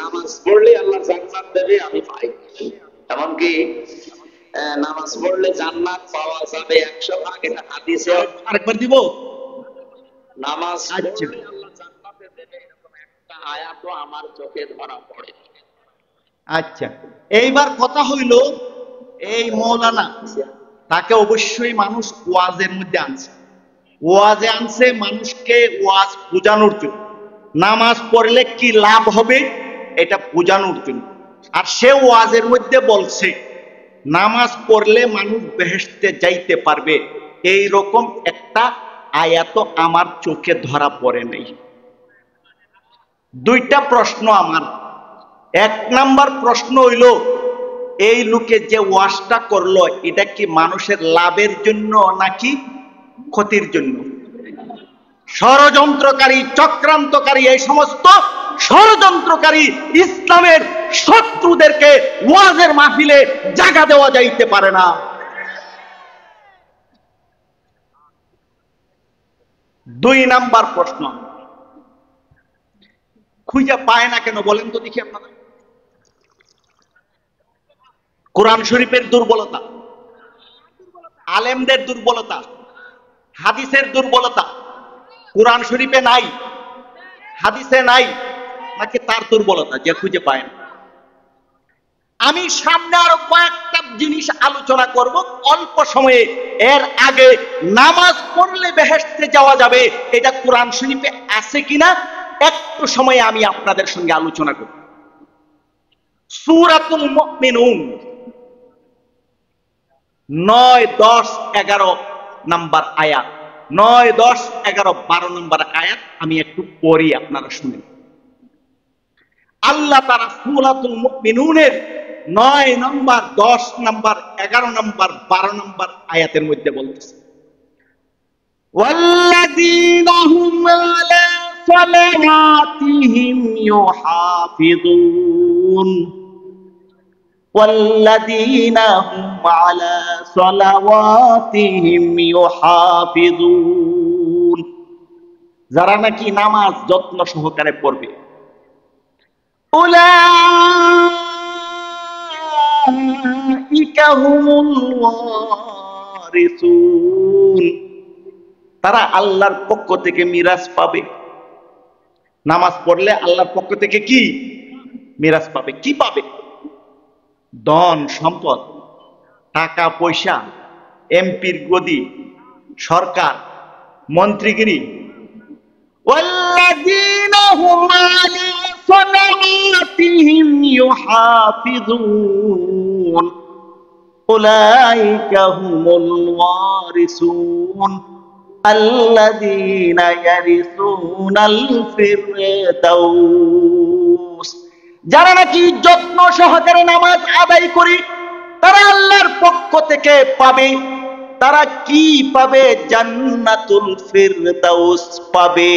নামাজ পড়লে আল্লাহ জান্নাত দেবে আমি পাই, এমনকি নামাজ পড়লে জান্নাত পাওয়া যাবে 100%, এটা হাদিসে। আরেকবার দিব। নামাজ আচ্ছা পড়লে আল্লাহ জান্নাতে দেবে এরকম একটা আয়াতও আমার চোখে ধরা পড়ে। আচ্ছা, এইবার কথা হইল এই মৌলানা তাকে অবশ্যই মানুষ ওয়াজের মধ্যে আনছে, ওয়াজে আনছে মানুষকে ওয়াজ বোঝানোর জন্য, নামাজ পড়লে কি লাভ হবে এটা বোঝানোর জন্য। আর সে ওয়াজের মধ্যে বলছে নামাজ পড়লে মানুষ বেহেশতে যাইতে পারবে, এই রকম একটা আয়াত আমার চোখে ধরা পড়ে নাই। দুইটা প্রশ্ন আমার। এক নাম্বার প্রশ্ন হইল, এই লোকে যে ওয়াজটা করলো এটা কি মানুষের লাভের জন্য নাকি ক্ষতির জন্য? ষড়যন্ত্রকারী, চক্রান্তকারী, এই সমস্ত ষড়যন্ত্রকারী ইসলামের শত্রুদেরকে ওয়াজের মাহফিলে জায়গা দেওয়া যাইতে পারে না। দুই নাম্বার প্রশ্ন, খুঁজে পায় না কেন বলেন তো দেখি আপনারা? কোরআন শরীফের দুর্বলতা, আলেমদের দুর্বলতা, হাদিসের দুর্বলতা। কোরআন শরীফে নাই, হাদিসে নাই, নাকি তার দুর্বলতা যে খুঁজে পায় না? আমি সামনে আরো কয়েকটা জিনিস আলোচনা করব অল্প সময়ে। এর আগে নামাজ পড়লে বেহেশতে যাওয়া যাবে এটা কোরআন শরীফে আছে কিনা একটু সময়ে আমি আপনাদের সঙ্গে আলোচনা করব। সূরাতুল মুমিনুন 9, 10, 11 নাম্বার আয়াত, 9, 10, 11, 12 নম্বর আয়াত আমি একটু পড়ি, আপনারা শুনেন। আল্লাহ তাআলা সূরাতুল মুমিনুনের 9 নম্বর, 10 নম্বর, 11 নম্বর, 12 নম্বর আয়াতের মধ্যে বলতেছে, ওয়াল্লাযীনা হুম আলা সালাওয়াতিহিম ইউহাফিযুন, ওয়াল্লাযীনা হুম আলা সালাওয়াতিহিম ইউহাফিযুন, যারা নাকি নামাজ যত্ন সহকারে পড়বে। উলাইকা হুমুল ওয়ারিসুন, তারা আল্লাহর পক্ষ থেকে মিরাস পাবে। নামাজ পড়লে আল্লাহর পক্ষ থেকে কি মিরাস পাবে? কি পাবে? ধন সম্পদ, টাকা পয়সা, এমপির গদি, সরকার, মন্ত্রীগিরি। ওয়াল্লাযীনা হুম আলা সালাওয়াতিহিম ইউহাফিযুন, উলাইকা হুমুল ওয়ারিসুন আল্লাযীনা ইয়ারিসুনাল ফিরদাউস, যারা নাকি যত্ন সহকারে নামাজ আদায় করি তারা আল্লাহর পক্ষ থেকে পাবে। তারা কি পাবে? জান্নাতুল ফিরদাউস পাবে।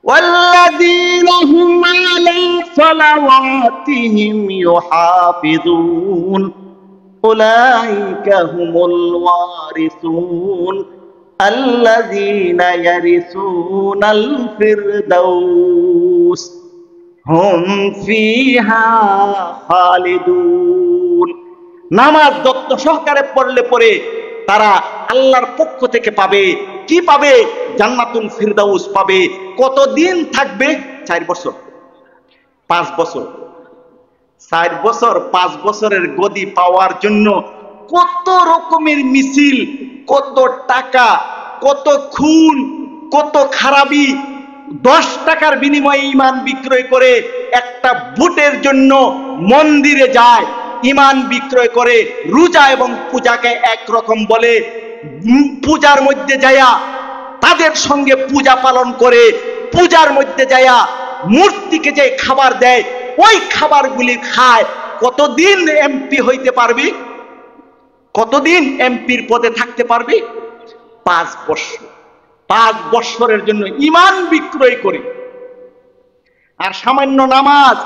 ওয়াল্লাযীনা হুম আলা সালাওয়াতিহিম ইউহাফিযুন, উলাইকা হুমুল ওয়ারিসুন আল্লাযীনা ইয়ারিসুনাল ফিরদাউস হুম ফিহা খালিদুন। নামাজ যত্ন সহকারে পড়লে পরে তারা আল্লাহর পক্ষ থেকে পাবে। কি পাবে? জান্নাতুল ফিরদাউস পাবে। কতদিন থাকবে? 4 বছর, 5 বছর। 4 বছর, 5 বছরের গদি পাওয়ার জন্য কত রকমের মিছিল, কত টাকা, কত খুন, কত খারাপি। 10 টাকার বিনিময়ে ইমান বিক্রয় করে একটা ভোটের জন্য মন্দিরে যায়, ইমান বিক্রয় করে। রোজা এবং পূজাকে একরকম বলে, পূজার মধ্যে যায়া তাদের সঙ্গে পূজা পালন করে, পূজার মধ্যে যায়া মূর্তিকে যে খাবার দেয় ওই খাবারগুলি খায়। কতদিন এমপি হইতে পারবি? কতদিন এমপির পদে থাকতে পারবি? 5 বছর। 5 বছরের জন্য ইমান বিক্রয় করে। আর সামান্য নামাজ